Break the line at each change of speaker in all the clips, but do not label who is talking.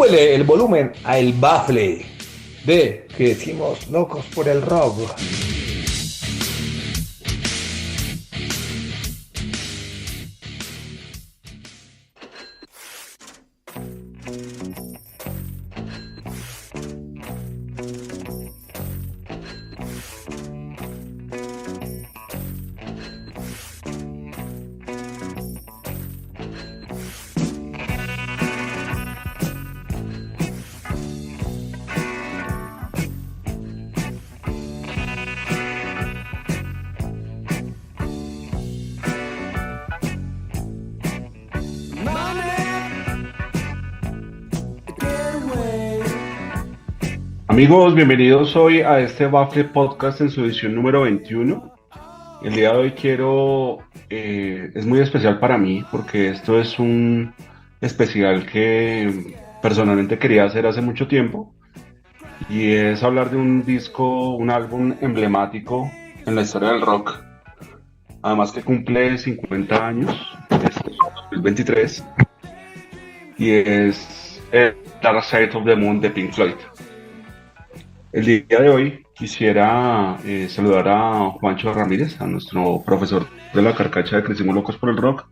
súbele el volumen a el bafle de que decimos locos por el rock.
Amigos, bienvenidos hoy a este Baffle Podcast en su edición número 21. El día de hoy es muy especial para mí porque esto es un especial que personalmente quería hacer hace mucho tiempo y es hablar de un disco, un álbum emblemático en la historia del rock. Además que cumple 50 años, este es 2023, y es Dark Side of the Moon de Pink Floyd. El día de hoy quisiera saludar a Juancho Ramírez, a nuestro profesor de la carcacha de Crecimos Locos por el Rock,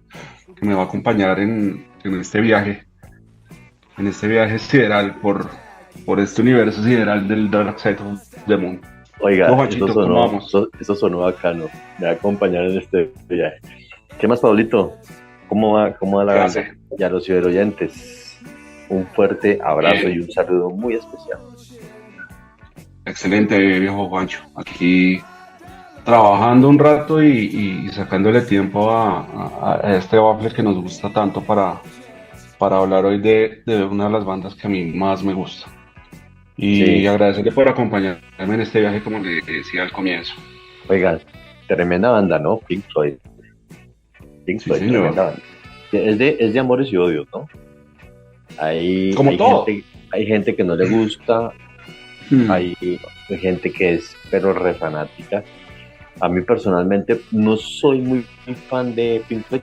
que me va a acompañar en este viaje sideral por este universo sideral del Dark Side of the Moon.
Oiga,
No, Juanchito, ¿cómo vamos?
eso sonó bacano, me va a acompañar en este viaje. ¿Qué más, Pablito? ¿Cómo va la banda? Y a los ciberoyentes, un fuerte abrazo y un saludo muy especial.
Excelente, viejo Juancho. Aquí trabajando un rato y sacándole tiempo a este baffle que nos gusta tanto para hablar hoy de una de las bandas que a mí más me gusta. Y
Sí.
agradecerle por acompañarme en este viaje, como le decía al comienzo.
Oigan, tremenda banda, ¿no? Pink Floyd.
Sí,
Tremenda banda. Es de amores y odios, ¿no? Hay
todo.
Hay gente que no le gusta. Hay gente que es pero re fanática. A mí personalmente no soy muy fan de Pink Floyd,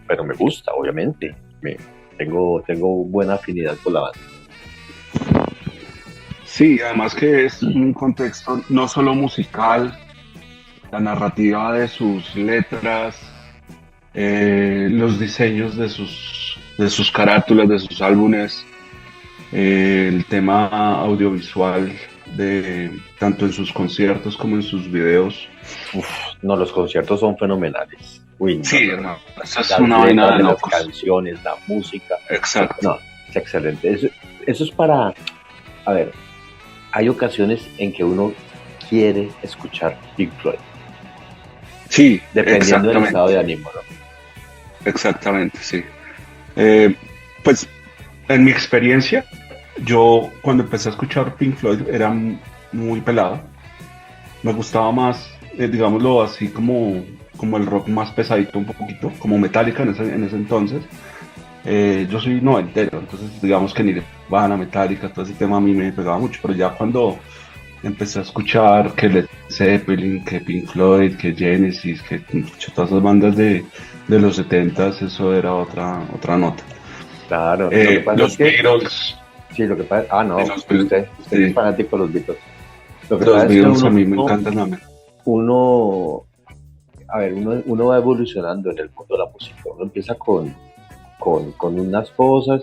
pero me gusta, obviamente. Tengo buena afinidad con la banda.
Sí, además que es un contexto no solo musical, la narrativa de sus letras, los diseños de sus carátulas, de sus álbumes, el tema audiovisual tanto en sus conciertos como en sus videos.
No, los conciertos son fenomenales. Uy, no,
Sí,
no,
hermano, esa es
las
una vaina
letras
de
de las
locos.
canciones, la música.
Exacto.
No, es excelente. Eso es para... A ver, hay ocasiones en que uno quiere escuchar Pink Floyd,
Sí,
dependiendo del
exactamente.
estado de ánimo, ¿no?
Exactamente, sí. Pues en mi experiencia, yo cuando empecé a escuchar Pink Floyd era muy pelado. Me gustaba más, digámoslo así, como el rock más pesadito un poquito, como Metallica en ese entonces. Yo soy noventero, entonces digamos que Nirvana, Metallica, todo ese tema a mí me pegaba mucho, pero ya cuando empecé a escuchar que Led Zeppelin, que Pink Floyd, que Genesis, que todas esas bandas de los 70s, eso era otra nota.
Claro, lo que pasa
Los
es que...
Beatles,
Sí, lo que pasa... Ah, no,
de los Beatles,
usted
sí.
es fanático de los Beatles. Lo que
Los
pasa es que
Beatles a mí me encantan también.
uno va evolucionando en el mundo de la música. Uno empieza con unas cosas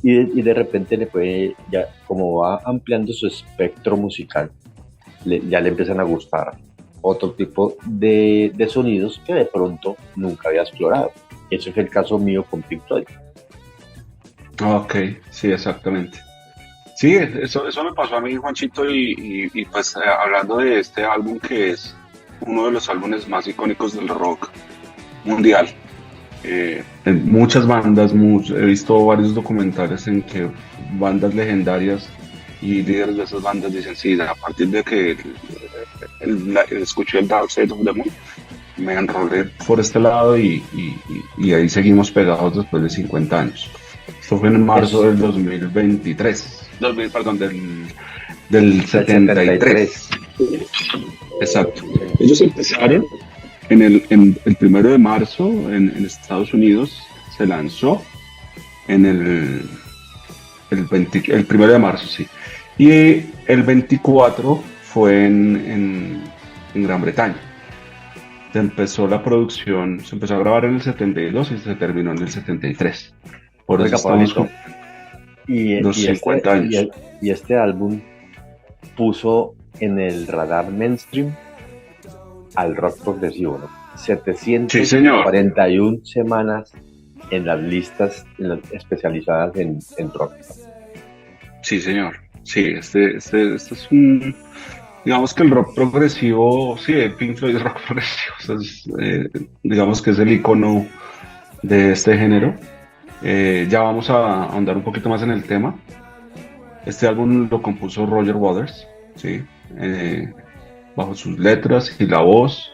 y de repente le puede, ya como va ampliando su espectro musical, ya le empiezan a gustar otro tipo de sonidos que de pronto nunca había explorado. Ese fue el caso mío con Pink Floyd.
Ok, sí, exactamente. Sí, eso me pasó a mí, Juanchito, y pues hablando de este álbum que es uno de los álbumes más icónicos del rock mundial. En muchas bandas, he visto varios documentales en que bandas legendarias y líderes de esas bandas dicen, sí, a partir de que escuché el Dark Side of the Moon, me enrolé por este lado y ahí seguimos pegados después de 50 años. Esto fue en marzo del 2023, perdón, del 73. Exacto. Ellos empezaron el 1 de marzo en Estados Unidos, se lanzó en el el 1 de marzo, sí. Y el 24 fue en Gran Bretaña. La producción, se empezó a grabar en el 72 y se terminó en el 73. Por eso
Oiga,
estamos
Pablito,
con los 50 años.
y este álbum puso en el radar mainstream al rock progresivo, ¿no?
Sí, señor.
741 semanas en las listas especializadas en rock.
Sí, señor. Sí, este es un... Digamos que el rock progresivo, sí, Pink Floyd es rock progresivo. Digamos que es el icono de este género. Ya vamos a ahondar un poquito más en el tema. Este álbum lo compuso Roger Waters, ¿sí? Bajo sus letras y la voz.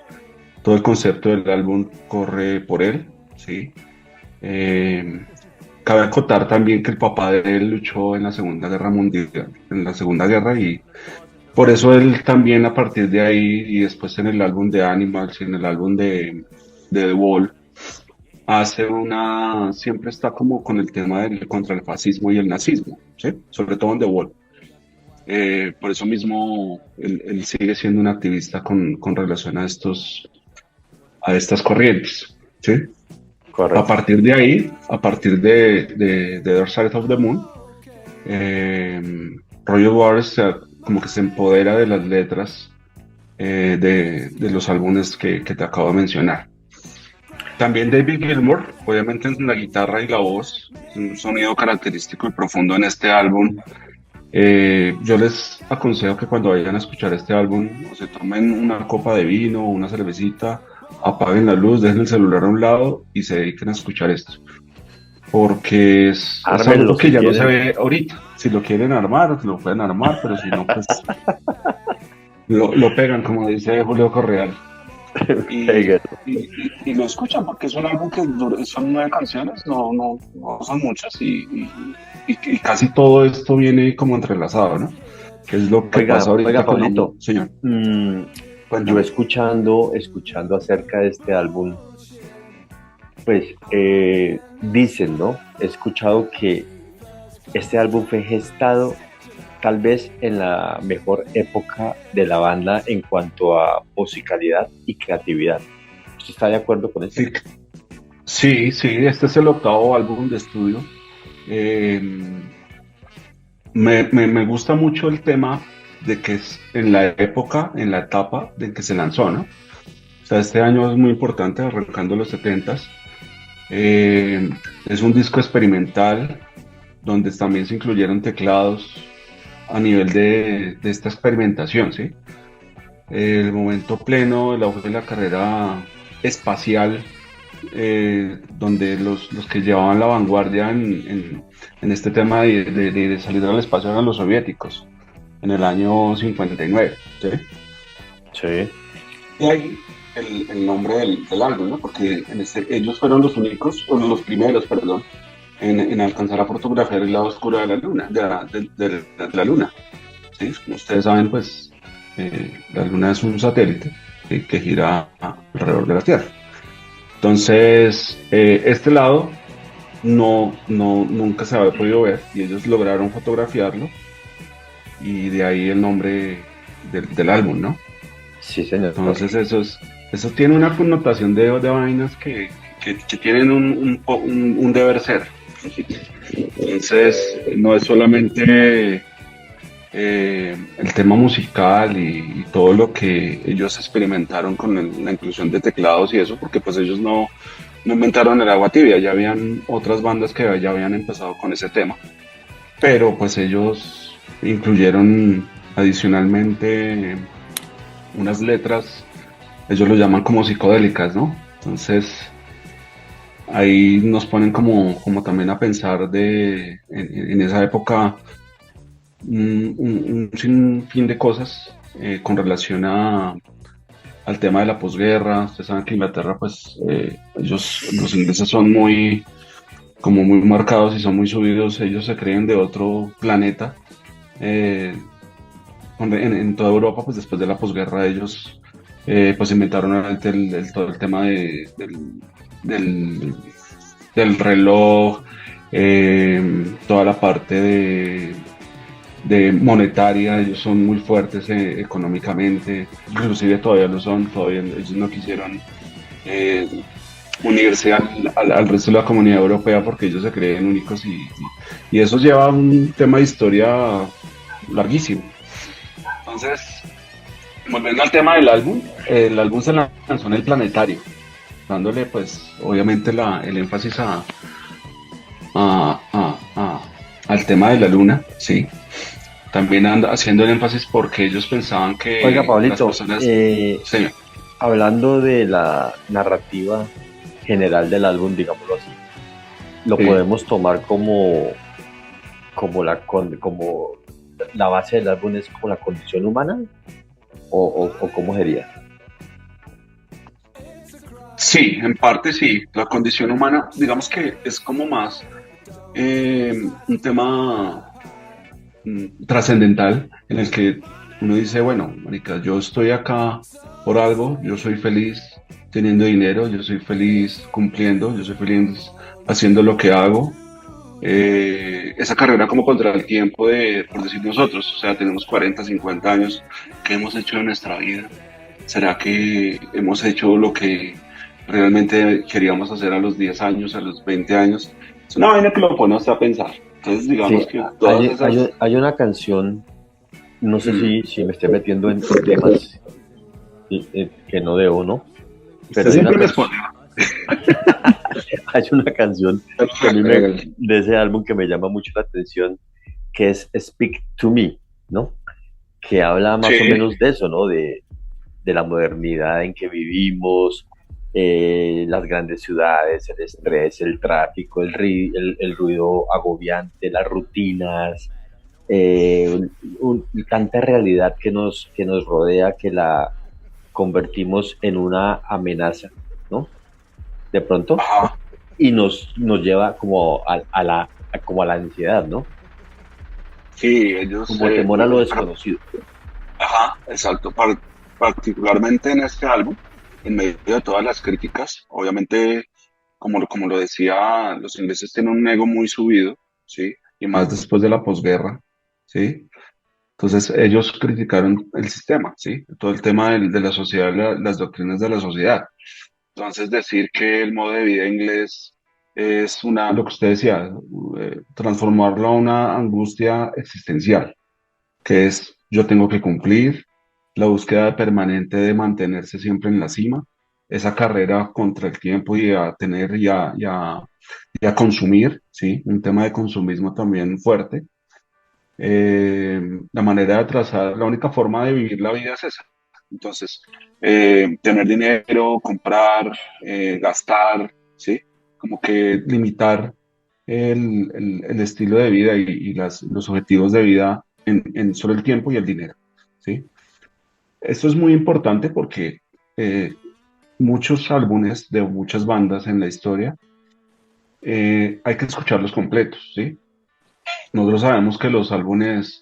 Todo el concepto del álbum corre por él, ¿sí? Cabe acotar también que el papá de él luchó en la Segunda Guerra Mundial, en la Segunda Guerra, y por eso él también a partir de ahí y después en el álbum de Animals y en el álbum de The Wall, siempre está como con el tema contra el fascismo y el nazismo, ¿sí? Sobre todo en The Wall. Por eso mismo él sigue siendo un activista con relación a estas corrientes, ¿sí? A
Correcto.
partir de ahí, a partir de The Dark Side of the Moon, eh, Roger Waters como que se empodera de las letras de los álbumes que te acabo de mencionar. También David Gilmour, obviamente en la guitarra y la voz, un sonido característico y profundo en este álbum. Yo les aconsejo que cuando vayan a escuchar este álbum, o se tomen una copa de vino o una cervecita, apaguen la luz, dejen el celular a un lado y se dediquen a escuchar esto. Porque es
Ármenlo
algo que
si
ya no se
quieren.
ve ahorita. Si lo quieren armar, lo pueden armar, pero si no, pues lo pegan, como dice Julio Correal. Y,
Péguenlo.
y lo escuchan porque es un álbum que son 9 canciones, no son muchas y casi todo esto viene como entrelazado, ¿no? Que es lo que pasa
Oiga,
ahorita con
Pablito,
señor.
yo
Cuéntame.
escuchando acerca de este álbum, pues dicen, ¿no? He escuchado que este álbum fue gestado tal vez en la mejor época de la banda en cuanto a musicalidad y creatividad. ¿Usted está de acuerdo con eso?
Sí, sí, este es el octavo álbum de estudio. Eh, me gusta mucho el tema de que es en la época, en la etapa de que se lanzó, ¿no? O sea, este año es muy importante, arrancando los 70s. Es un disco experimental donde también se incluyeron teclados a nivel de esta experimentación, ¿sí? El momento pleno, el auge de la carrera espacial, donde los que llevaban la vanguardia en este tema de salir al espacio eran los soviéticos, en el año 59, ¿sí?
Sí.
Y ahí el nombre del álbum, ¿no? Porque ellos fueron los únicos, o los primeros, perdón, en alcanzar a fotografiar el lado oscuro de la luna, de la luna. ¿Sí? Como ustedes saben, pues la luna es un satélite, ¿sí? Que gira alrededor de la Tierra. Entonces, este lado nunca se había podido ver y ellos lograron fotografiarlo y de ahí el nombre del álbum, ¿no?
Sí, señor.
Entonces eso tiene una connotación de vainas que tienen un deber ser. Entonces no es solamente el tema musical y todo lo que ellos experimentaron con la inclusión de teclados y eso, porque pues ellos no inventaron el agua tibia, ya habían otras bandas que ya habían empezado con ese tema, pero pues ellos incluyeron adicionalmente unas letras, ellos lo llaman como psicodélicas, ¿no? Entonces ahí nos ponen como también a pensar en esa época un sinfín de cosas con relación al tema de la posguerra. Ustedes saben que Inglaterra, pues los ingleses son muy marcados y son muy subidos, ellos se creen de otro planeta. Eh, en toda Europa, pues después de la posguerra, ellos pues inventaron todo el tema del reloj, toda la parte de monetaria, ellos son muy fuertes económicamente, inclusive todavía lo son, todavía ellos no quisieron eh, unirse al resto de la comunidad europea porque ellos se creen únicos y eso lleva a un tema de historia larguísimo. Entonces, volviendo al tema del álbum, el álbum se lanzó en el planetario, dándole pues obviamente el énfasis a- a- a- al tema de la luna, sí. También anda haciendo el énfasis porque ellos pensaban
Oiga,
que las
Pablito,
personas... Sí,
hablando de la narrativa general del álbum, digámoslo así, lo
sí.
podemos tomar como la base del álbum es como la condición humana o cómo sería.
Sí, en parte sí. La condición humana, digamos que es como más un tema trascendental en el que uno dice, bueno, marica, yo estoy acá por algo, yo soy feliz teniendo dinero, yo soy feliz cumpliendo, yo soy feliz haciendo lo que hago. Esa carrera como contra el tiempo de, por decir nosotros, o sea, tenemos 40, 50 años, ¿qué hemos hecho en nuestra vida? ¿Será que hemos hecho lo que realmente queríamos hacer a los 10 años, a los 20 años? Es una vaina que lo pone hasta a pensar. Entonces, digamos
Sí,
que todas esas...
hay una canción, no sé
Mm,
si me estoy metiendo en temas que no debo, ¿no? Pero
usted siempre responde.
hay una canción que a mí
Hágale.
de ese álbum que me llama mucho la atención, que es Speak to Me, ¿no? Que habla más o
Sí,
menos de eso, ¿no? De la modernidad en que vivimos, las grandes ciudades, el estrés, el tráfico, el ruido agobiante, las rutinas, tanta realidad que nos rodea que la convertimos en una amenaza, ¿no? De pronto,
ajá,
y nos lleva como a la ansiedad, ¿no?
sí, ellos,
Como temor a lo desconocido.
ajá, exacto, particularmente en este álbum, en medio de todas las críticas, obviamente, como lo decía, los ingleses tienen un ego muy subido, ¿sí? Y más después de la posguerra, ¿sí? Entonces ellos criticaron el sistema, ¿sí? Todo el tema de la sociedad, las doctrinas de la sociedad. Entonces decir que el modo de vida inglés es lo que usted decía, transformarlo a una angustia existencial, que es yo tengo que cumplir, la búsqueda permanente de mantenerse siempre en la cima, esa carrera contra el tiempo y a tener y a consumir, ¿sí? Un tema de consumismo también fuerte. La manera de trazar, la única forma de vivir la vida es esa. Entonces, tener dinero, comprar, gastar, ¿sí? Como que limitar el estilo de vida y los objetivos de vida en solo el tiempo y el dinero, ¿sí? Esto es muy importante porque eh, muchos álbumes de muchas bandas en la historia hay que escucharlos completos, ¿sí? Nosotros sabemos que los álbumes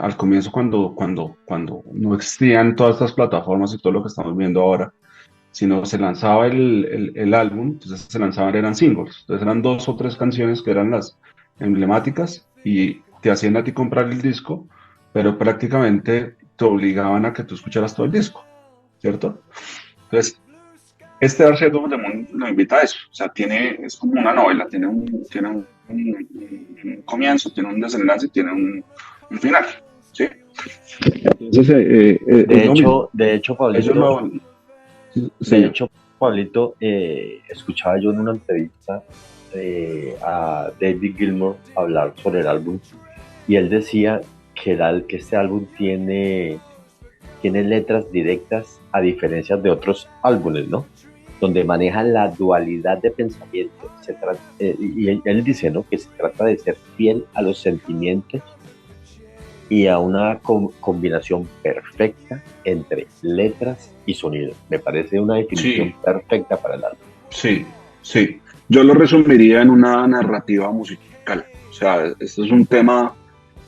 al comienzo cuando no existían todas estas plataformas y todo lo que estamos viendo ahora, sino se lanzaba el álbum, entonces se lanzaban, eran singles, entonces eran dos o tres canciones que eran las emblemáticas y te hacían a ti comprar el disco, pero prácticamente te obligaban a que tú escucharas todo el disco, ¿cierto? Entonces, este Dark Side of the Moon lo invita a eso, o sea, es como una novela, tiene un comienzo, tiene un desenlace, tiene un final, ¿sí? Entonces, es lo mismo.
De hecho,
Ellos
Pablito,
lo...
de
Señor.
hecho, Pablito, escuchaba yo en una entrevista a David Gilmour hablar sobre el álbum y él decía que este álbum tiene letras directas a diferencia de otros álbumes, ¿no? Donde maneja la dualidad de pensamiento. Y él dice, ¿no? Que se trata de ser fiel a los sentimientos y a una combinación perfecta entre letras y sonido. Me parece una definición
Sí,
perfecta para el álbum.
sí, sí. Yo lo resumiría en una narrativa musical. O sea, esto es un tema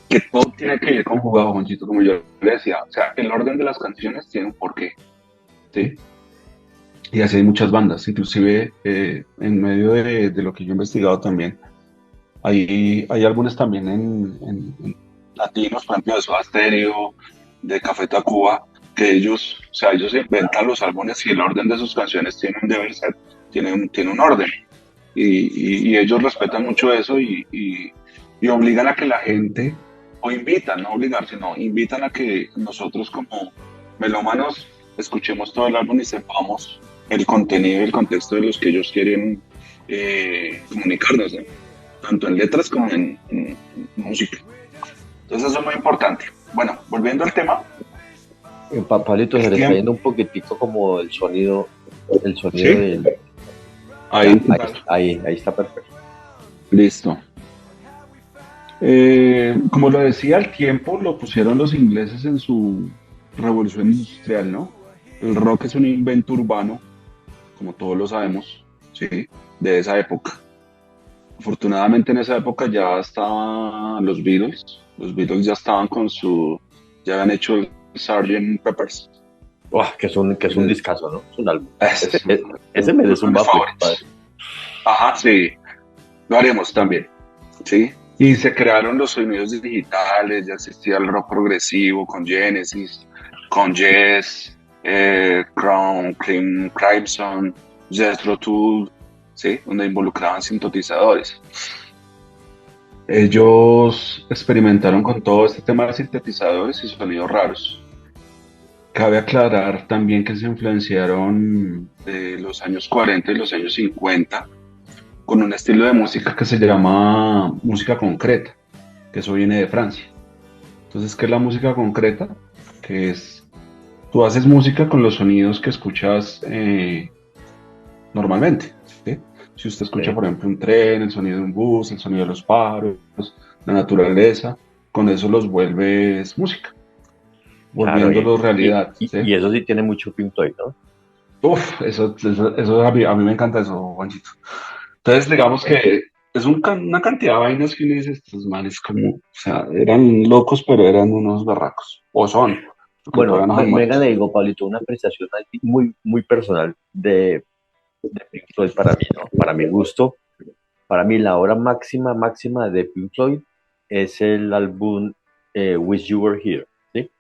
que todo tiene que ir conjugado, Juanchito, como yo le decía. O sea, el orden de las canciones tiene un porqué, ¿sí? Y así hay muchas bandas, inclusive en medio de lo que yo he investigado también. Hay álbumes también en latinos, por ejemplo, de Soda Stereo, de Café Tacuba, que ellos, o sea, ellos inventan los álbumes y el orden de sus canciones tiene un deber ser, tiene un orden. Y ellos respetan mucho eso y obligan a que la gente, o invitan, no obligar, sino invitan a que nosotros como melómanos escuchemos todo el álbum y sepamos el contenido y el contexto de los que ellos quieren comunicarnos, ¿no? Tanto en letras como en música. Entonces eso es muy importante. Bueno, volviendo al tema,
Pablito, se
el
le está
tiempo,
yendo un poquitico como el sonido
¿sí?
del...
Ahí,
Ya, ahí está perfecto.
listo. Como lo decía, el tiempo lo pusieron los ingleses en su revolución industrial, ¿no? El rock es un invento urbano, como todos lo sabemos, ¿sí? De esa época. Afortunadamente en esa época ya estaban los Beatles ya estaban con ya habían hecho el Sgt. Peppers.
Uah, que es un
Eh,
discazo, ¿no? Es un álbum.
Ese
Ese,
es
ese
uno
merece
de
un
mis
bafle, padre.
favoritos. Ajá, sí, lo haremos también, ¿sí? Y se crearon los sonidos digitales, ya existía el rock progresivo con Genesis, con Yes, Crown, Crimson, Jethro Tull, ¿sí? Donde involucraban sintetizadores. Ellos experimentaron con todo este tema de sintetizadores y sonidos raros. Cabe aclarar también que se influenciaron de los años 40 y los años 50 con un estilo de música que se llama música concreta, que eso viene de Francia. Entonces, ¿qué es la música concreta? Que es, tú haces música con los sonidos que escuchas normalmente, ¿sí? Si usted escucha,
Sí,
por ejemplo, un tren, el sonido de un bus, el sonido de los pájaros, la naturaleza, con eso los vuelves música,
claro,
volviéndolos realidad, ¿sí?
y eso sí tiene mucho Pink Floyd, ¿no?
Uf, eso a mí me encanta eso, Juanchito. Entonces, digamos que es una cantidad de vainas que uno dice, estos manes como, o sea, eran locos, pero eran unos barracos. O son, porque
Bueno,
todavía no se han
venga,
muerto.
le digo, Pablito, una apreciación así muy, muy personal de Pink Floyd para mí, ¿no? Para mi gusto, para mí la obra máxima, máxima de Pink Floyd es el álbum Wish You Were Here, ¿sí?
Uf,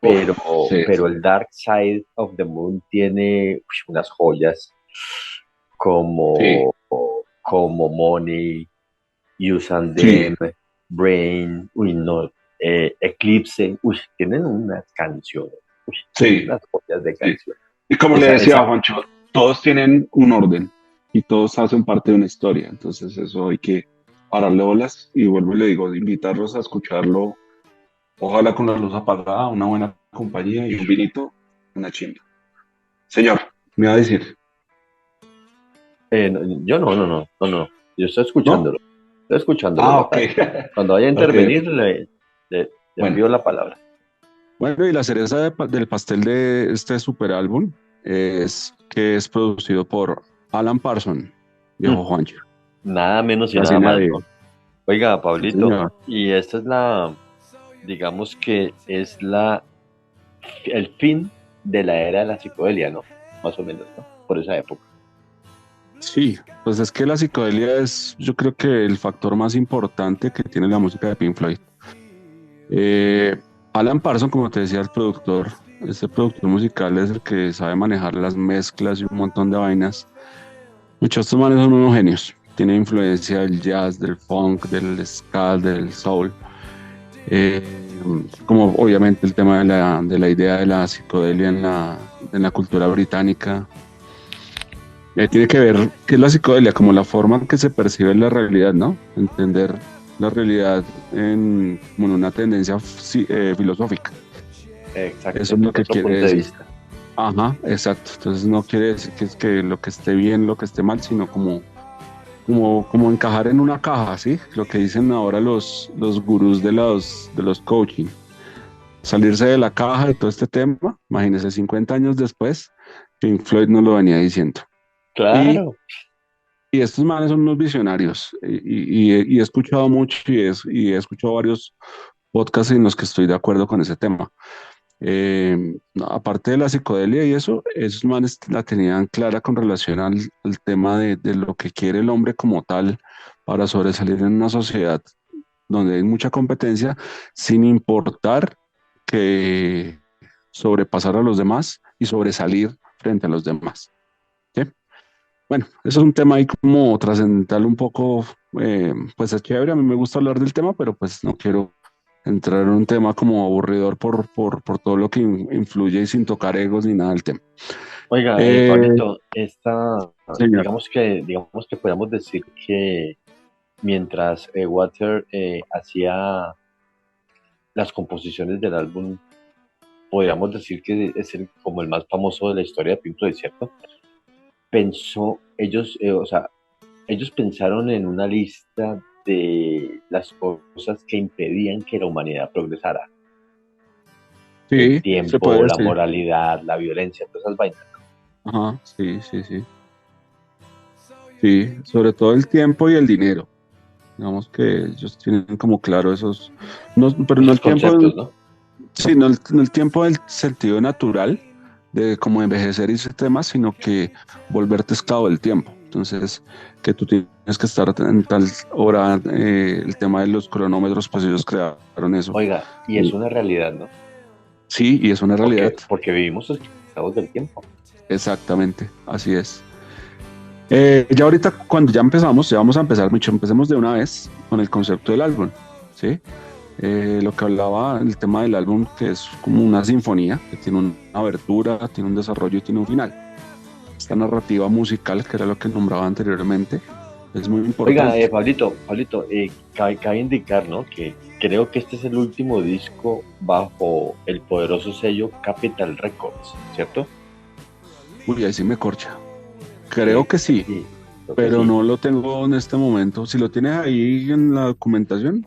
Pero,
sí,
pero el Dark Side of the Moon tiene unas joyas
sí,
como, como Money, Use and
sí,
Them, Brain, uy, no, Eclipse, uy, tienen unas canciones, uy,
sí,
unas joyas de
sí.
canciones.
Y como le decía,
Esa,
Juancho, todos tienen un orden y todos hacen parte de una historia. Entonces, eso hay que pararle bolas y vuelvo y le digo, invitarlos a escucharlo, ojalá con la luz apagada, una buena compañía y un vinito, una chimba. Señor, me va a decir,
yo no, yo
¿no?
estoy escuchándolo,
Ah,
¿no?
ok.
Cuando vaya a
Ok,
intervenir,
ok.
le
Bueno,
envío la palabra.
bueno, y la cereza del pastel de este super álbum es que es producido por Alan Parsons, viejo
Mm,
Juancho.
nada menos y
Casi
nada más,
nadie.
¿no? Oiga,
Sí,
Pablito,
señor.
y esta es digamos que es el fin de la era de la psicodelia, ¿no? Más o menos, ¿no? Por esa época.
Sí, pues es que la psicodelia es, yo creo que el factor más importante que tiene la música de Pink Floyd. Eh, Alan Parsons, como te decía, el productor, este productor musical es el que sabe manejar las mezclas y un montón de vainas. Muchos de estos manes son unos genios. Tiene influencia del jazz, del funk, del ska, del soul. Eh, Como obviamente el tema de la idea de la psicodelia en la cultura británica. Tiene que ver qué es la psicodelia, como la forma en que se percibe la realidad, ¿no? Entender la realidad como en una tendencia filosófica.
Exacto,
Eso es lo
desde
que
otro
quiere
punto de
decir.
vista.
Ajá, exacto. Entonces no quiere decir que es que lo que esté bien, lo que esté mal, sino como encajar en una caja, ¿sí? Lo que dicen ahora los gurús de los coaching. Salirse de la caja de todo este tema, imagínense, 50 años después, Pink Floyd nos lo venía diciendo. Y,
Claro,
y estos manes son unos visionarios, y he escuchado mucho y he escuchado varios podcasts en los que estoy de acuerdo con ese tema. No, aparte de la psicodelia y eso, esos manes la tenían clara con relación al tema de lo que quiere el hombre como tal para sobresalir en una sociedad donde hay mucha competencia, sin importar que sobrepasar a los demás y sobresalir frente a los demás. ¿Sí? Bueno, eso es un tema ahí como trascendental un poco, pues es chévere, a mí me gusta hablar del tema, pero pues no quiero entrar en un tema como aburridor por todo lo que influye y sin tocar egos ni nada del tema.
Oiga,
Eh,
Pablito,
Señor,
digamos que podemos decir que mientras Water hacía las composiciones del álbum, podríamos decir que es como el más famoso de la historia de Pink Floyd, ¿cierto? O sea, ellos pensaron en una lista de las cosas que impedían que la humanidad progresara. El
sí, se puede
tiempo, la
decir.
moralidad, la violencia, todas esas vainas.
Ajá, sí, sí, sí. Sí, sobre todo el tiempo y el dinero. Digamos que ellos tienen como claro esos, no, pero no
Esos
el tiempo,
conceptos, ¿no?
sí, no el tiempo del sentido natural de como envejecer y ese tema, sino que volverte esclavo del tiempo. Entonces, que tú tienes que estar en tal hora, el tema de los cronómetros, pues ellos crearon eso.
Oiga, y es
Y-
una realidad, ¿no?
sí, y es una realidad,
Porque vivimos esclavos del tiempo.
exactamente, así es. Ya ahorita, cuando ya empezamos, ya vamos a empezar, mucho, empecemos de una vez con el concepto del álbum, ¿sí? Lo que hablaba, el tema del álbum, que es como una sinfonía, que tiene una abertura, tiene un desarrollo y tiene un final. Esta narrativa musical, que era lo que nombraba anteriormente, es muy
Oiga,
importante.
Pablito, cabe indicar, ¿no? Que creo que este es el último disco bajo el poderoso sello Capitol Records, ¿cierto?
Uy, ahí sí me corcha. Creo
Sí,
que sí,
sí, creo que
pero
sí.
no lo tengo en este momento. Si lo tienes ahí en la documentación,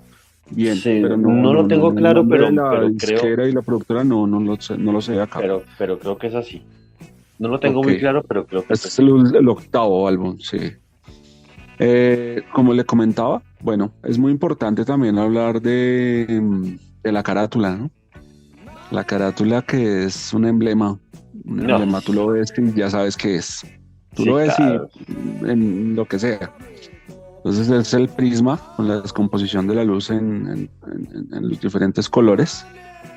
bien,
Sí,
pero
no lo tengo
el
claro,
nombre de la
pero creo,
disquera y la productora no lo sé acá.
pero creo que es así. No lo tengo
Ok,
muy claro, pero creo que es
este es
así.
el octavo álbum, sí. Como le comentaba, bueno, es muy importante también hablar de la carátula, ¿no? La carátula que es un
No,
emblema, tú lo ves y ya sabes qué es. Tú lo
sí,
ves y
claro.
en lo que sea. Entonces es el prisma con la descomposición de la luz en los diferentes colores,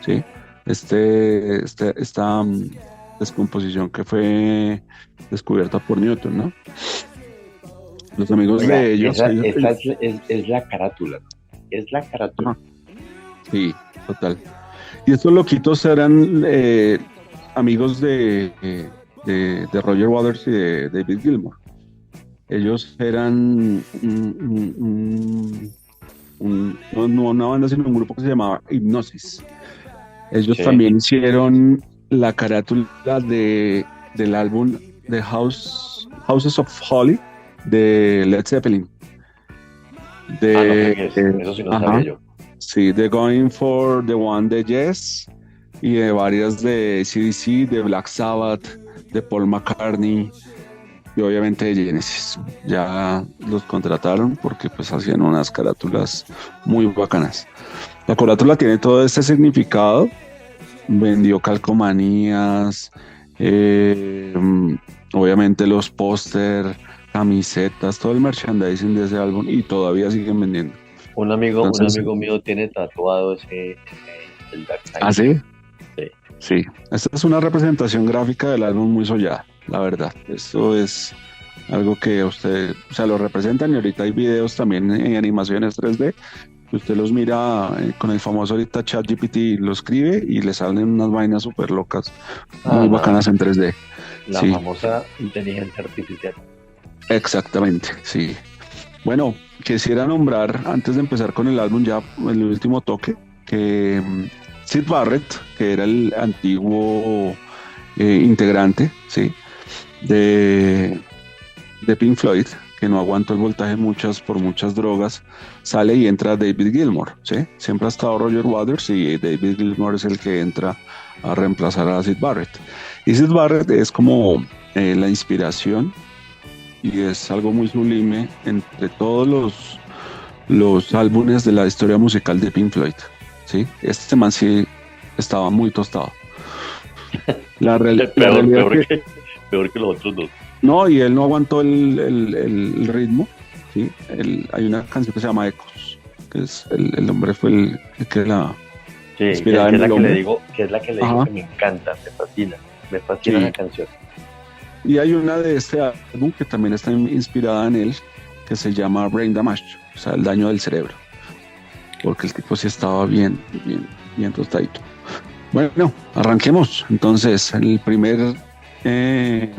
¿sí? Esta descomposición que fue descubierta por Newton, ¿no? Los amigos
Oiga,
de ellos,
esa es la carátula, ¿no? Es la carátula.
ajá, sí, total. Y estos loquitos eran amigos de Roger Waters y de David Gilmour. Ellos eran no una banda, sino un grupo que se llamaba Hipnosis. Ellos
Sí.
también hicieron la carátula del álbum de Houses of Holly de Led Zeppelin.
Ah, no
De,
fregues, eso sí no sabía
ajá,
yo.
sí, de Going for the One de Yes y de varias de CDC, de Black Sabbath, de Paul McCartney y obviamente de Genesis. Ya los contrataron porque pues hacían unas carátulas muy bacanas. La carátula tiene todo este significado, vendió calcomanías, eh, obviamente los póster, camisetas, todo el merchandising de ese álbum y todavía siguen vendiendo.
Un
Entonces,
amigo mío tiene tatuado el Dark Side.
¿ah, sí?
Sí.
Sí, esta es una representación gráfica del álbum muy sollada, la verdad. Esto es algo que usted, o sea, lo representan y ahorita hay videos también en animaciones 3D. Que usted los mira con el famoso ahorita ChatGPT, lo escribe y le salen unas vainas súper locas, muy
Ajá,
bacanas en 3D.
la
Sí,
famosa inteligencia artificial.
exactamente, sí. Bueno, quisiera nombrar, antes de empezar con el álbum, ya el último toque, que Sid Barrett, que era el antiguo integrante, ¿sí? de, de Pink Floyd, que no aguantó el voltaje por muchas drogas, sale y entra David Gilmour, ¿sí? Siempre ha estado Roger Waters y David Gilmour es el que entra a reemplazar a Sid Barrett. Y Sid Barrett es como la inspiración y es algo muy sublime entre todos los álbumes de la historia musical de Pink Floyd, ¿sí? Este man sí estaba muy tostado. La
Peor,
realidad
peor
es que
que, peor que los otros dos.
no, y él no aguantó el ritmo, ¿sí? Hay una canción que se llama Ecos, que es el hombre fue el que la
Sí,
inspirada
que
en
es la
el
que le
hombre.
digo, que es la que le digo
Ajá,
que me encanta, me fascina
sí.
la canción.
Y hay una de este álbum que también está inspirada en él, que se llama Brain Damage, o sea, el daño del cerebro, porque el tipo sí estaba bien tostadito. Bueno, arranquemos. Entonces, eh,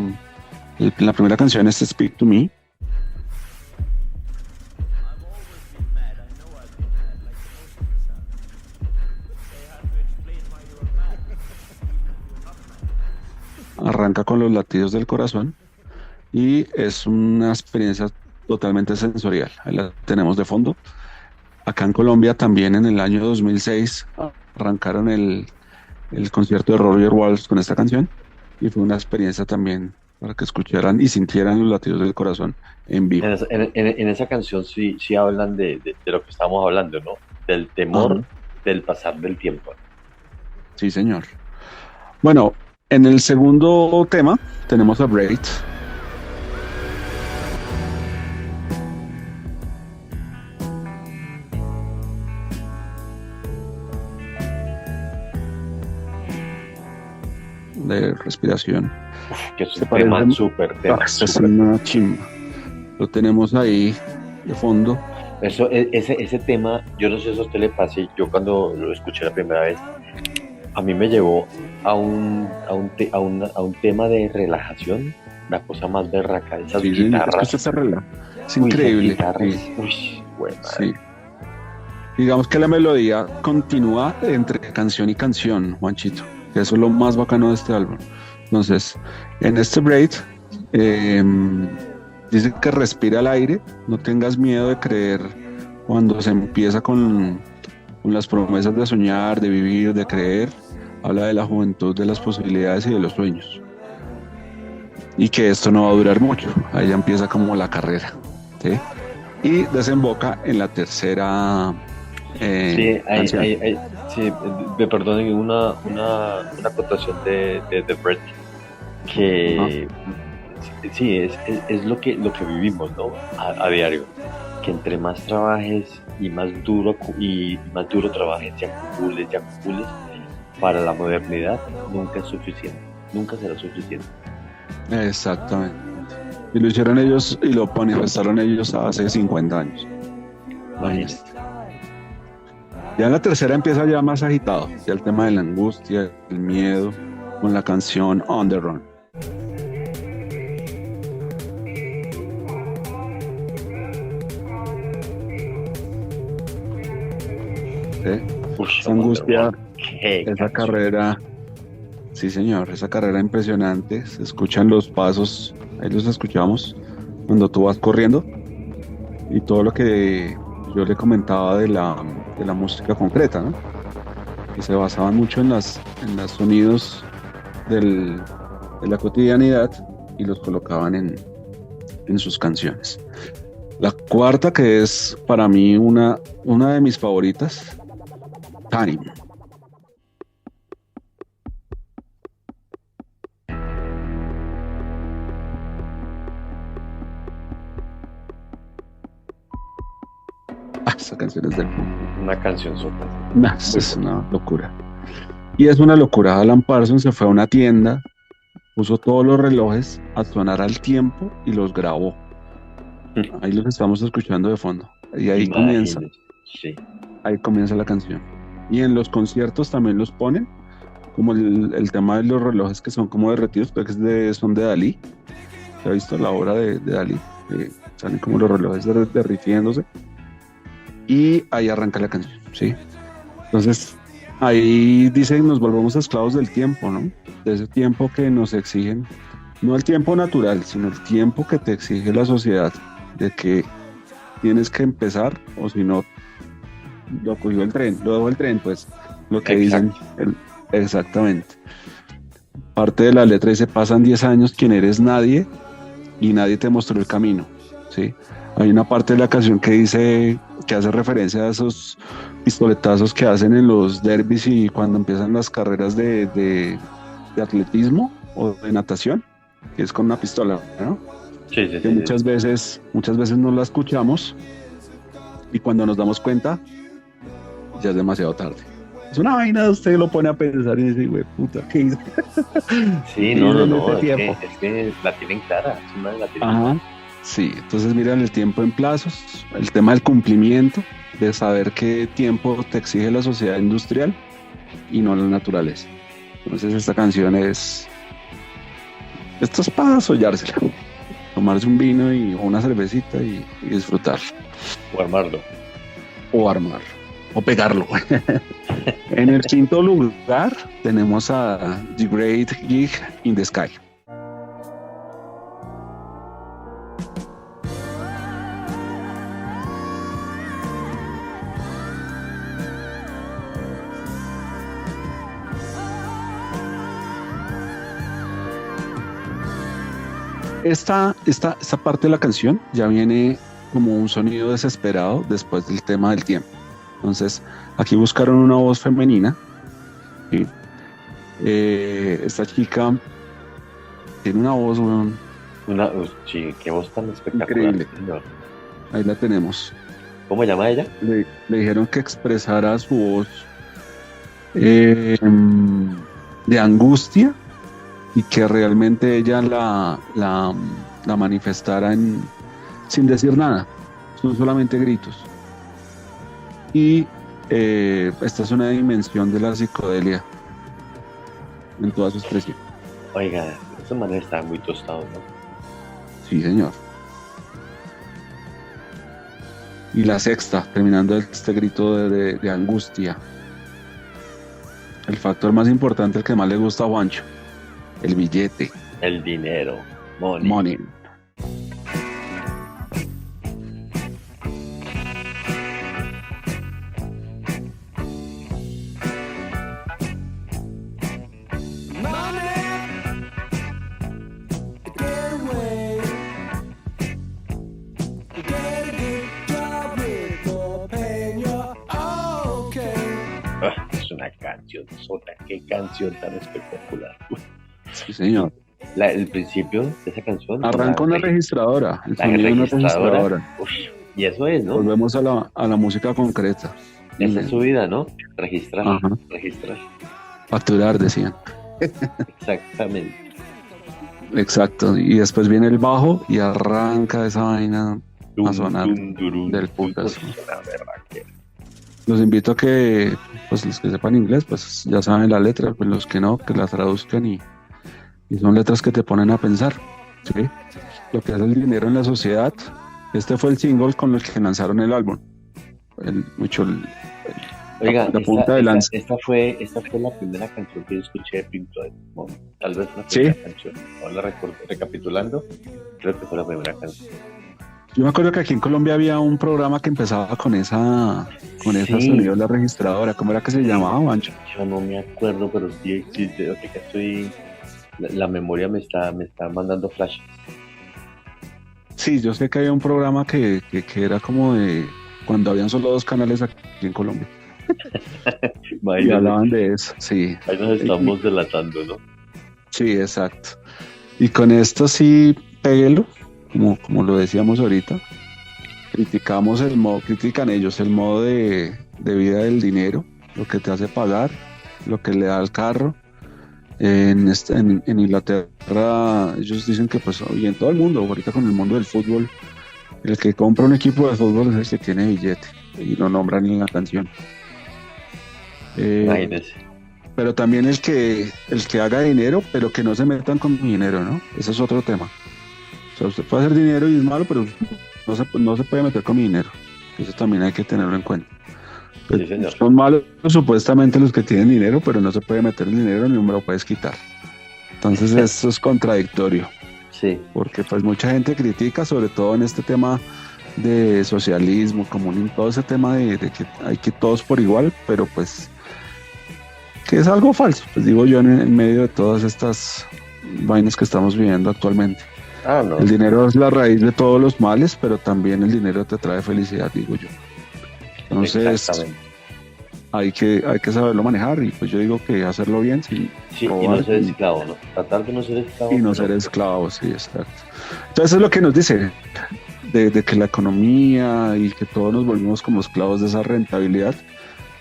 la primera canción es Speak to Me. Arranca con los latidos del corazón y es una experiencia totalmente sensorial. Ahí la tenemos de fondo. Acá en Colombia también en el año 2006 arrancaron el concierto de Roger Waters con esta canción y fue una experiencia también para que escucharan y sintieran los latidos del corazón en vivo.
En esa canción sí, sí hablan de lo que estamos hablando, ¿no? Del
Ajá,
temor del pasar del tiempo.
sí, señor. Bueno, en el segundo tema tenemos a Braid. De respiración.
Que es
Se
un tema,
parece,
súper tema,
es
súper.
una chimba. Lo tenemos ahí de fondo.
Eso, ese tema, yo no sé si a usted le pase, yo cuando lo escuché la primera vez, a mí me llevó a un tema de relajación, la cosa más berraca, esas
Sí, señor, es que usted
guitarras,
se relaja. Es
uy, esas
increíble.
guitarras,
Sí,
uy, güey,
sí.
madre.
Digamos que la melodía continúa entre canción y canción, Juanchito. Eso es lo más bacano de este álbum. Entonces, en este Braid, eh, dice que respira el aire, no tengas miedo de creer cuando se empieza con las promesas de soñar, de vivir, de creer. Habla de la juventud, de las posibilidades y de los sueños. Y que esto no va a durar mucho. Ahí ya empieza como la carrera, ¿sí? Y desemboca en la tercera
Sí,
canción.
sí, me perdonen una acotación de The Bread,
Ajá.
que sí, es lo que vivimos, ¿no? Diario, que entre más trabajes y más duro trabajes y acumules, para la modernidad nunca es suficiente, nunca será suficiente.
Exactamente. Y lo hicieron ellos y lo manifestaron ellos hace 50 años. Imagínate.
Imagínate.
Ya en la tercera empieza ya más agitado, ya el tema de la angustia, el miedo, con la canción On the Run. ¿Sí?
Uy,
Esa angustia,
qué
esa
canción.
carrera, sí señor, esa carrera impresionante, se escuchan los pasos, ahí los escuchamos cuando tú vas corriendo y todo lo que yo le comentaba de la música concreta, ¿no? Que se basaban mucho en los sonidos de la cotidianidad y los colocaban en sus canciones. La cuarta, que es para mí una de mis favoritas, Time. Esa canción es del mundo.
Una canción sota.
Nah, es una locura. Y es una locura. Alan Parsons se fue a una tienda, puso todos los relojes a sonar al tiempo y los grabó. Ahí los estamos escuchando de fondo. Y
Imagínese, sí.
ahí comienza la canción. Y en los conciertos también los ponen, como el tema de los relojes que son como derretidos, pero que son de Dalí. ¿Se ha visto la obra de Dalí? Salen como los relojes derritiéndose. Y ahí arranca la canción, ¿sí? Entonces, ahí dicen, nos volvemos esclavos del tiempo, ¿no? De ese tiempo que nos exigen, no el tiempo natural, sino el tiempo que te exige la sociedad, de que tienes que empezar, o si no, lo cogió el tren, lo dejó el tren, pues, lo que dicen,
Exacto.
exactamente. Parte de la letra dice, pasan 10 años, ¿quién eres? Nadie, y nadie te mostró el camino, ¿sí? Hay una parte de la canción que dice, que hace referencia a esos pistoletazos que hacen en los derbis y cuando empiezan las carreras de atletismo o de natación, que es con una pistola, ¿no?
Sí, sí,
Que
sí.
muchas veces no la escuchamos y cuando nos damos cuenta ya es demasiado tarde. Es una vaina, usted lo pone a pensar y dice, güey, puta, ¿qué hice?
Sí,
¿Qué
no,
hice
no,
en este
no,
tiempo?
es que la tienen clara, sí, man, la tienen clara.
Ajá, sí, entonces miran el tiempo en plazos, el tema del cumplimiento, de saber qué tiempo te exige la sociedad industrial y no la naturaleza. Entonces esta canción esto es para sollársela, tomarse un vino o una cervecita y disfrutar,
O armarlo.
o armar, o pegarlo. En el quinto lugar tenemos a The Great Gig in the Sky. Esta parte de la canción ya viene como un sonido desesperado después del tema del tiempo. Entonces, aquí buscaron una voz femenina. ¿Sí? Esta chica tiene una voz, weón,
Sí, qué voz tan espectacular,
increíble.
señor.
Ahí la tenemos.
¿Cómo llama ella?
Le dijeron que expresara su voz de angustia y que realmente ella la manifestara sin decir nada, son solamente gritos. Y esta es una dimensión de la psicodelia en toda su expresión.
Oiga, esa manera está muy tostado, ¿no?
Sí, señor. Y la sexta, terminando este grito de angustia. El factor más importante, el que más le gusta a Juancho, el billete,
El dinero, money.
money.
Ah, es una canción sota, qué canción tan espectacular.
Sí, señor.
El principio de esa canción,
Arranca una registradora, el
la
sonido de una
registradora.
registradora.
Uf, y eso es, ¿no?
Volvemos a la música concreta.
Esa es su vida, ¿no? Registrar,
Ajá.
registrar.
Facturar, decían.
Exactamente.
Exacto. Y después viene el bajo y arranca esa vaina a sonar del puntazo.
La verdad que
Los invito a que, pues los que sepan inglés, pues ya saben la letra, pues los que no, que la traduzcan y son letras que te ponen a pensar, ¿sí? Lo que es el dinero en la sociedad. Este fue el single con el que lanzaron el álbum.
Oiga,
la punta de lanza.
esta fue la primera canción que yo escuché de Pink Floyd. Bueno, tal vez la
¿Sí?
primera canción. Ahora recapitulando, creo que fue la primera canción.
Yo me acuerdo que aquí en Colombia había un programa que empezaba con esa
Sí.
sonido de la registradora. ¿Cómo era que se llamaba, Mancho?
Yo no me acuerdo, pero sí, ahorita estoy. La memoria me está mandando flashes.
Sí, yo sé que había un programa que era como de cuando habían solo 2 canales aquí en Colombia. Y hablaban de eso, sí.
Ahí nos estamos delatando, ¿no?
Sí, exacto. Y con esto sí, péguelo, como lo decíamos ahorita. Critican ellos el modo de vida del dinero, lo que te hace pagar, lo que le da al carro. En Inglaterra ellos dicen que pues y en todo el mundo, ahorita con el mundo del fútbol, el que compra un equipo de fútbol es el que tiene billete y lo nombran en la canción.
Imagínese.
Pero también el que haga dinero, pero que no se metan con mi dinero, ¿no? Ese es otro tema. O sea, usted puede hacer dinero y es malo, pero no se puede meter con mi dinero. Eso también hay que tenerlo en cuenta.
Sí, señor.
Son malos supuestamente los que tienen dinero, pero no se puede meter el dinero ni me lo puedes quitar. Entonces eso es contradictorio,
Sí.
porque pues mucha gente critica, sobre todo en este tema de socialismo, comunismo, todo ese tema de que hay que todos por igual, pero pues que es algo falso, pues digo yo en medio de todas estas vainas que estamos viviendo actualmente.
Ah, no.
El dinero es la raíz de todos los males, pero también el dinero te trae felicidad, digo yo. Entonces,
Exactamente.
hay que saberlo manejar, y pues yo digo que hacerlo bien sin
Sí, y no
robar
ser esclavo, ¿no? Tratar de no ser esclavo.
y no ser esclavo, sí, exacto. Entonces es lo que nos dice de que la economía y que todos nos volvimos como esclavos de esa rentabilidad,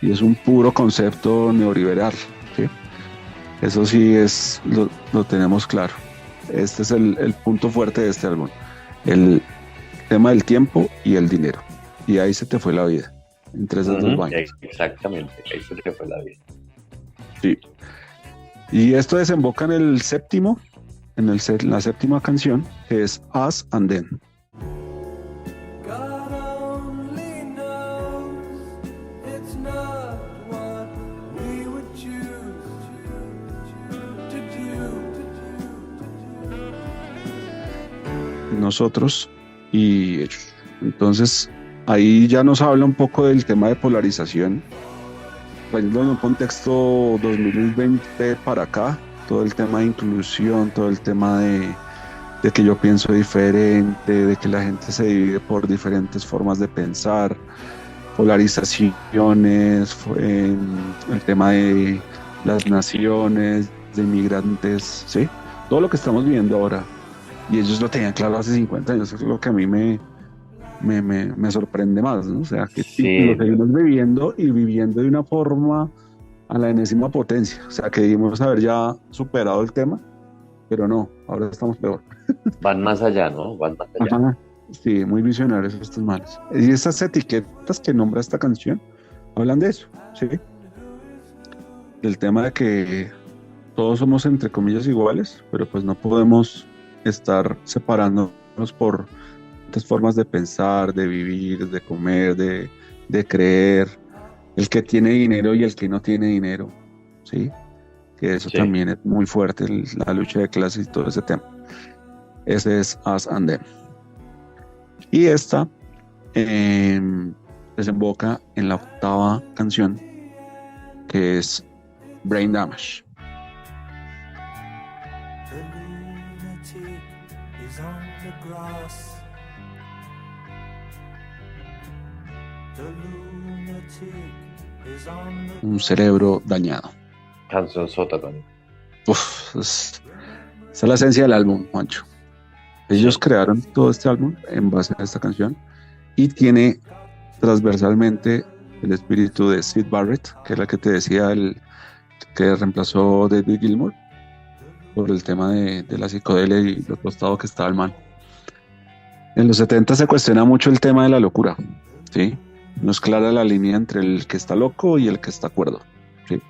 y es un puro concepto neoliberal, ¿sí? Eso sí lo tenemos claro. Este es el punto fuerte de este álbum, el tema del tiempo y el dinero, y ahí se te fue la vida, entre esas dos vainas.
Exactamente, ahí se te fue la vida.
Sí. Y esto desemboca en el séptimo, la séptima canción, que es Us and Them.
God only knows it's not what we would choose to do.
Nosotros y ellos. Entonces, ahí ya nos habla un poco del tema de polarización, poniendo en un contexto 2020 para acá, todo el tema de inclusión, todo el tema de que yo pienso diferente, de que la gente se divide por diferentes formas de pensar, polarizaciones, el tema de las naciones, de inmigrantes, ¿sí? Todo lo que estamos viendo ahora. Y ellos lo tenían claro hace 50 años, es lo que a mí me sorprende más, ¿no? O sea, que
Sí.
lo seguimos viviendo y viviendo de una forma a la enésima potencia. O sea, que debimos haber ya superado el tema, pero no, ahora estamos peor.
Van más allá, ¿no? Van más allá.
Ajá. Sí, muy visionarios estos males. Y esas etiquetas que nombra esta canción hablan de eso, ¿sí? Del tema de que todos somos entre comillas iguales, pero pues no podemos estar separándonos por estas formas de pensar, de vivir, de comer, de creer, el que tiene dinero y el que no tiene dinero, ¿sí? Que eso
Sí.
también es muy fuerte, la lucha de clases y todo ese tema. Ese es Us and Them. Y esta desemboca en la octava canción, que es Brain Damage.
The lunatic is on the grass. The lunatic is on the
Un cerebro dañado.
Canción sota también.
Uf, esa es la esencia del álbum, Juancho. Ellos crearon todo este álbum en base a esta canción, y tiene transversalmente el espíritu de Syd Barrett, que es la que te decía, el que reemplazó a David Gilmour por el tema de la psicodelia y lo tostado que estaba el man. En los 70 se cuestiona mucho el tema de la locura, ¿sí? No es clara la línea entre el que está loco y el que está cuerdo, ¿sí?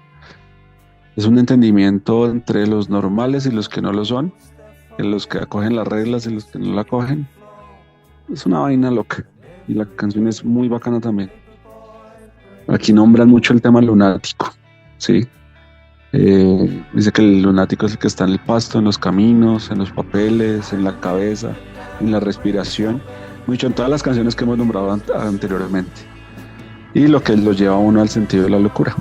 Es un entendimiento entre los normales y los que no lo son, en los que acogen las reglas y los que no la acogen. Es una vaina loca, y la canción es muy bacana también. Aquí nombran mucho el tema lunático, ¿sí? Dice que el lunático es el que está en el pasto, en los caminos, en los papeles, en la cabeza, en la respiración, mucho en todas las canciones que hemos nombrado anteriormente, y lo que lo lleva a uno al sentido de la locura.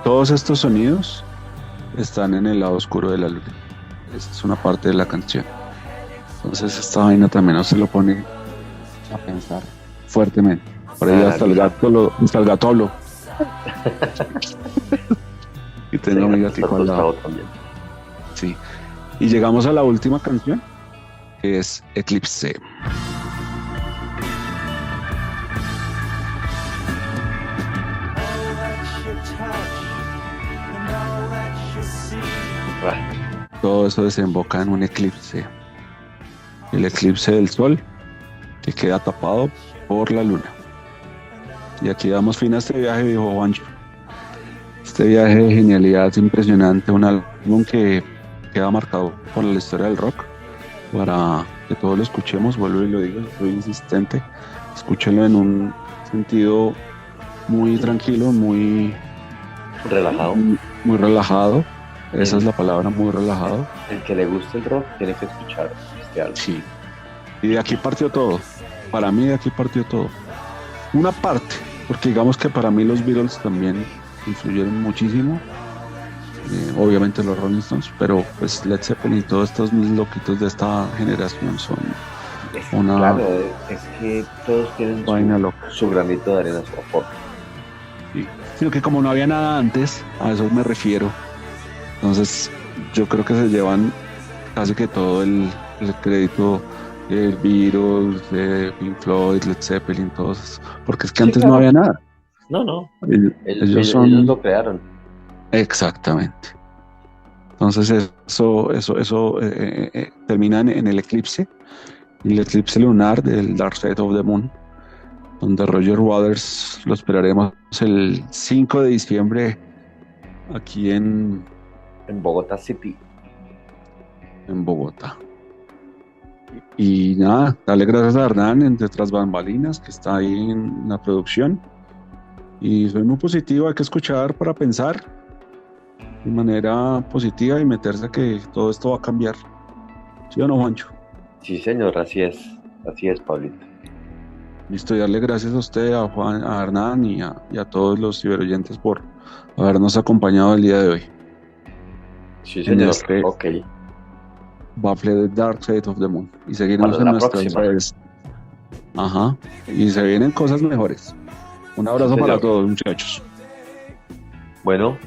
Todos estos sonidos están en el lado oscuro de la luna. Esa es una parte de la canción. Entonces esta vaina también no se lo pone a pensar fuertemente. Por ahí hasta el gato habló. Y tengo mi gatico al lado.
También.
Sí. Y llegamos a la última canción, que es Eclipse. Todo eso desemboca en un eclipse. El eclipse del sol, que queda tapado por la luna. Y aquí damos fin a este viaje, viejo Juancho. Este viaje de genialidad impresionante, un álbum que queda marcado por la historia del rock. Para que todos lo escuchemos, vuelvo y lo digo, soy insistente. Escúchenlo en un sentido muy tranquilo, muy
Relajado.
muy relajado. Esa es la palabra, muy relajado.
El que le guste el rock tiene que escuchar este álbum.
Sí. Y de aquí partió todo. Para mí de aquí partió todo. Una parte, porque digamos que para mí los Beatles también influyeron muchísimo. Obviamente los Rolling Stones, pero pues Led Zeppelin y todos estos loquitos de esta generación son una
Claro, es que todos tienen
vaina loca.
su granito de arena, su aporte.
sino que como no había nada antes, a eso me refiero. Entonces, yo creo que se llevan casi que todo el crédito, el Beatles, Pink Floyd, Led Zeppelin, todos, porque es que
Sí,
antes no
claro.
había nada.
No.
Ellos son
Ellos lo crearon.
exactamente. Entonces eso termina en el eclipse, el eclipse lunar del Dark Side of the Moon, donde Roger Waters lo esperaremos el 5 de diciembre aquí en
En Bogotá City.
Bogotá. Y nada, darle gracias a Hernán en Detrás Bambalinas, que está ahí en la producción. Y soy muy positivo, hay que escuchar para pensar de manera positiva y meterse a que todo esto va a cambiar. ¿Sí o no, Juancho?
Sí, señor, así es, Pablito.
Listo, y darle gracias a usted, a Juan, a Hernán y a todos los ciberoyentes por habernos acompañado el día de hoy
Sí,
en
señor.
este
Ok.
Bafle de Dark Side of the Moon. Y seguirnos
Para
en
la
nuestras
próxima.
redes. Ajá. Y se vienen cosas mejores. Un abrazo
Sí,
para
señor.
todos, muchachos.
Bueno,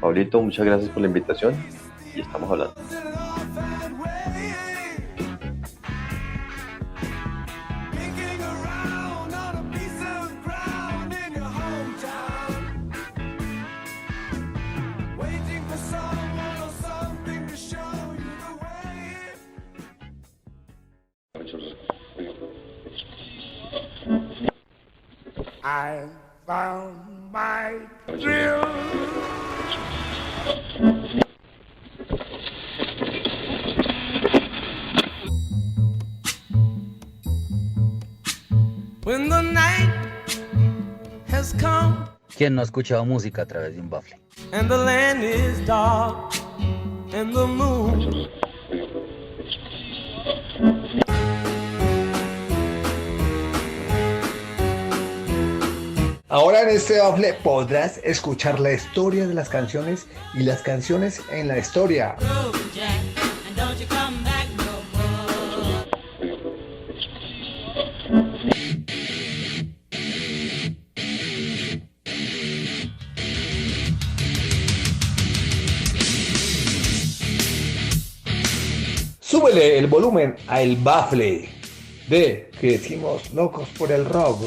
Pablito, muchas gracias por la invitación y estamos hablando.
Picking around on a piece of ground in your hometown, waiting for someone or something to show you the way. I found my thrill. When the night has come
¿Quién no ha escuchado música a través de un bafle?
and the land is dark and the moon
Ahora en este bafle podrás escuchar la historia de las canciones y las canciones en la historia.
Groove, Jack, and don't you come back no more.
Súbele el volumen a El Bafle de que decimos locos por el rock.